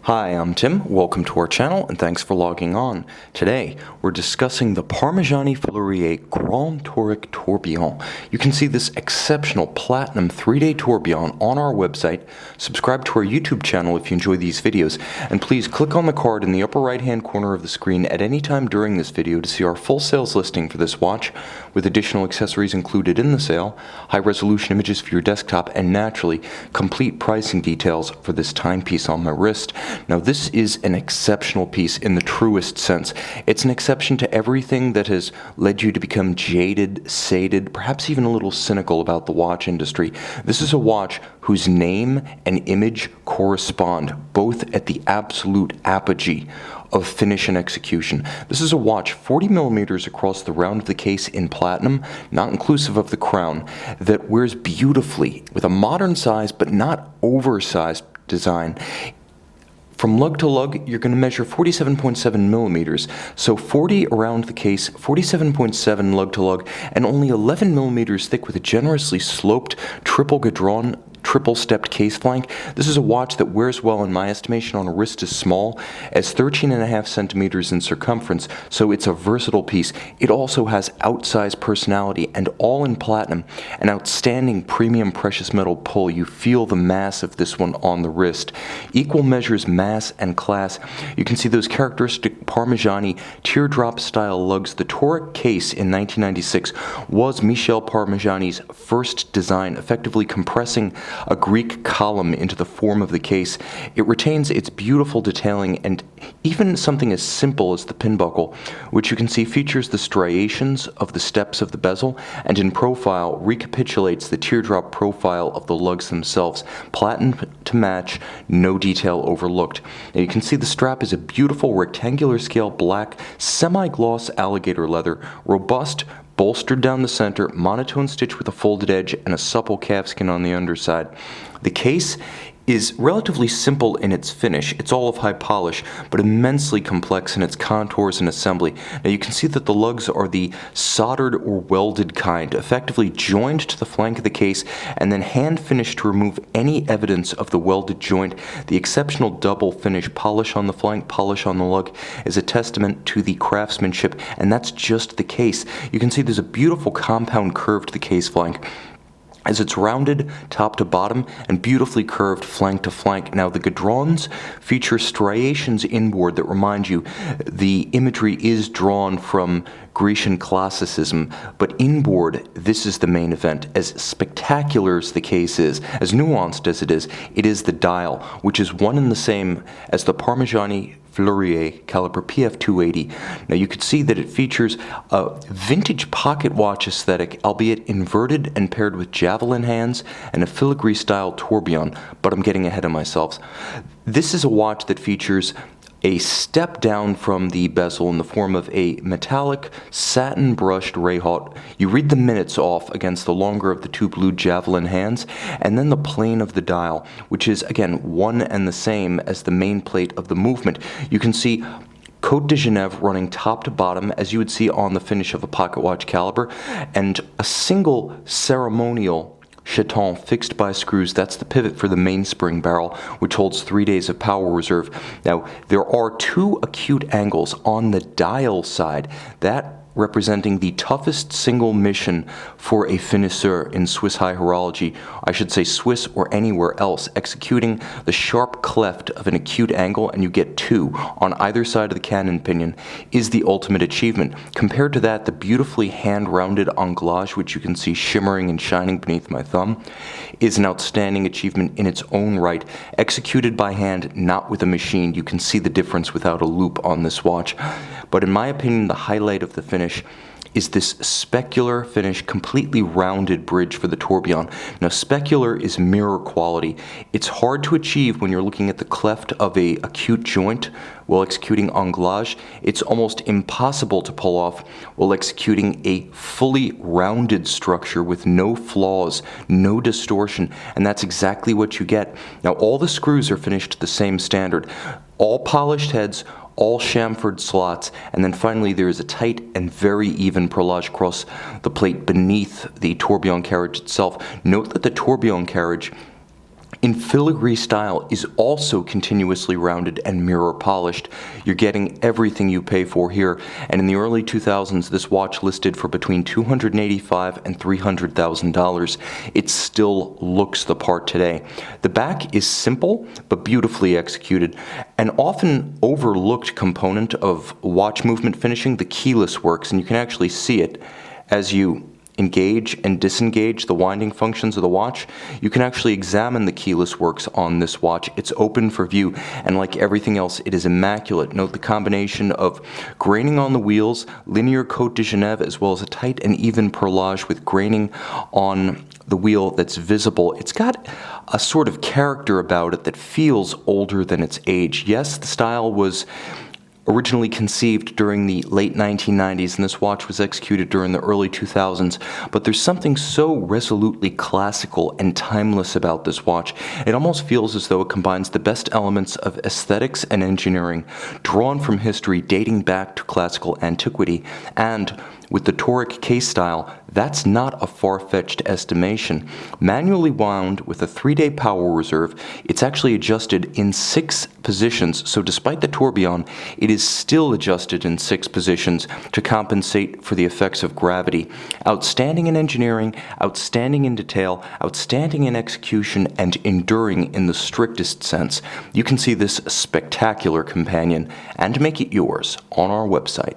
Hi, I'm Tim. Welcome to our channel and thanks for logging on. Today, we're discussing the Parmigiani Fleurier Toric Tourbillon. You can see this exceptional platinum 3-day tourbillon on our website. Subscribe to our YouTube channel if you enjoy these videos, and please click on the card in the upper right-hand corner of the screen at any time during this video to see our full sales listing for this watch, with additional accessories included in the sale, high-resolution images for your desktop, and naturally, complete pricing details for this timepiece on my wrist. Now, this is an exceptional piece in the truest sense. It's an exception to everything that has led you to become jaded, sated, perhaps even a little cynical about the watch industry. This is a watch whose name and image correspond, both at the absolute apogee of finish and execution. This is a watch 40 millimeters across the round of the case in platinum, not inclusive of the crown, that wears beautifully with a modern size but not oversized design. From lug to lug, you're going to measure 47.7 millimeters, so 40 around the case, 47.7 lug to lug, and only 11 millimeters thick with a generously sloped triple-stepped case flank. This is a watch that wears well in my estimation on a wrist as small as 13.5 centimeters in circumference, so it's a versatile piece. It also has outsized personality, and all in platinum, an outstanding premium precious metal pull. You feel the mass of this one on the wrist. Equal measures mass and class. You can see those characteristic Parmigiani teardrop style lugs. The Toric case in 1996 was Michel Parmigiani's first design, effectively compressing a Greek column into the form of the case. It retains its beautiful detailing, and even something as simple as the pin buckle, which you can see features the striations of the steps of the bezel, and in profile recapitulates the teardrop profile of the lugs themselves. Platinum to match, no detail overlooked. Now you can see the strap is a beautiful rectangular scale black semi-gloss alligator leather, robust, bolstered down the center, monotone stitch with a folded edge, and a supple calfskin on the underside. The case is relatively simple in its finish. It's all of high polish, but immensely complex in its contours and assembly. Now you can see that the lugs are the soldered or welded kind, effectively joined to the flank of the case and then hand finished to remove any evidence of the welded joint. The exceptional double finish, polish on the flank, polish on the lug, is a testament to the craftsmanship, and that's just the case. You can see there's a beautiful compound curve to the case flank, as it's rounded top to bottom and beautifully curved flank to flank. Now the guidons feature striations inboard that remind you the imagery is drawn from Grecian classicism, but inboard, this is the main event. As spectacular as the case is, as nuanced as it is the dial, which is one and the same as the Parmigiani Fleurier caliber PF280. Now you could see that it features a vintage pocket watch aesthetic, albeit inverted and paired with javelin hands and a filigree style tourbillon, but I'm getting ahead of myself. This is a watch that features a step down from the bezel in the form of a metallic satin brushed rayhaut. You read the minutes off against the longer of the two blue javelin hands, and then the plane of the dial, which is again one and the same as the main plate of the movement. You can see Côte de Genève running top to bottom, as you would see on the finish of a pocket watch caliber, and a single ceremonial chaton fixed by screws. That's the pivot for the mainspring barrel, which holds 3 days of power reserve. Now, there are two acute angles on the dial side, that representing the toughest single mission for a finisseur in Swiss high horology, I should say Swiss or anywhere else, executing the sharp cleft of an acute angle, and you get two on either side of the cannon pinion, is the ultimate achievement. Compared to that, the beautifully hand-rounded anglage, which you can see shimmering and shining beneath my thumb, is an outstanding achievement in its own right, executed by hand, not with a machine. You can see the difference without a loop on this watch. But in my opinion, the highlight of the finish is this specular finish, completely rounded bridge for the tourbillon. Now, specular is mirror quality. It's hard to achieve when you're looking at the cleft of a acute joint while executing anglage. It's almost impossible to pull off while executing a fully rounded structure with no flaws, no distortion, and that's exactly what you get. Now, all the screws are finished to the same standard. All polished heads, all chamfered slots, and then finally there is a tight and very even perlage across the plate beneath the tourbillon carriage itself. Note that the tourbillon carriage in filigree style is also continuously rounded and mirror polished. You're getting everything you pay for here, and in the early 2000s, this watch listed for between $285,000 and $300,000. It still looks the part today. The back is simple but beautifully executed. An often overlooked component of watch movement finishing, the keyless works, and you can actually see it as you engage and disengage the winding functions of the watch. You can actually examine the keyless works on this watch. It's open for view, and like everything else, it is immaculate. Note the combination of graining on the wheels, linear Côte de Genève, as well as a tight and even perlage with graining on the wheel that's visible. It's got a sort of character about it that feels older than its age. Yes, the style was originally conceived during the late 1990s, and this watch was executed during the early 2000s, but there's something so resolutely classical and timeless about this watch. It almost feels as though it combines the best elements of aesthetics and engineering, drawn from history dating back to classical antiquity, and with the Toric case style, that's not a far-fetched estimation. Manually wound with a 3-day power reserve, it's actually adjusted in 6 positions, so despite the tourbillon, it is still adjusted in 6 positions to compensate for the effects of gravity. Outstanding in engineering, outstanding in detail, outstanding in execution, and enduring in the strictest sense. You can see this spectacular companion and make it yours on our website.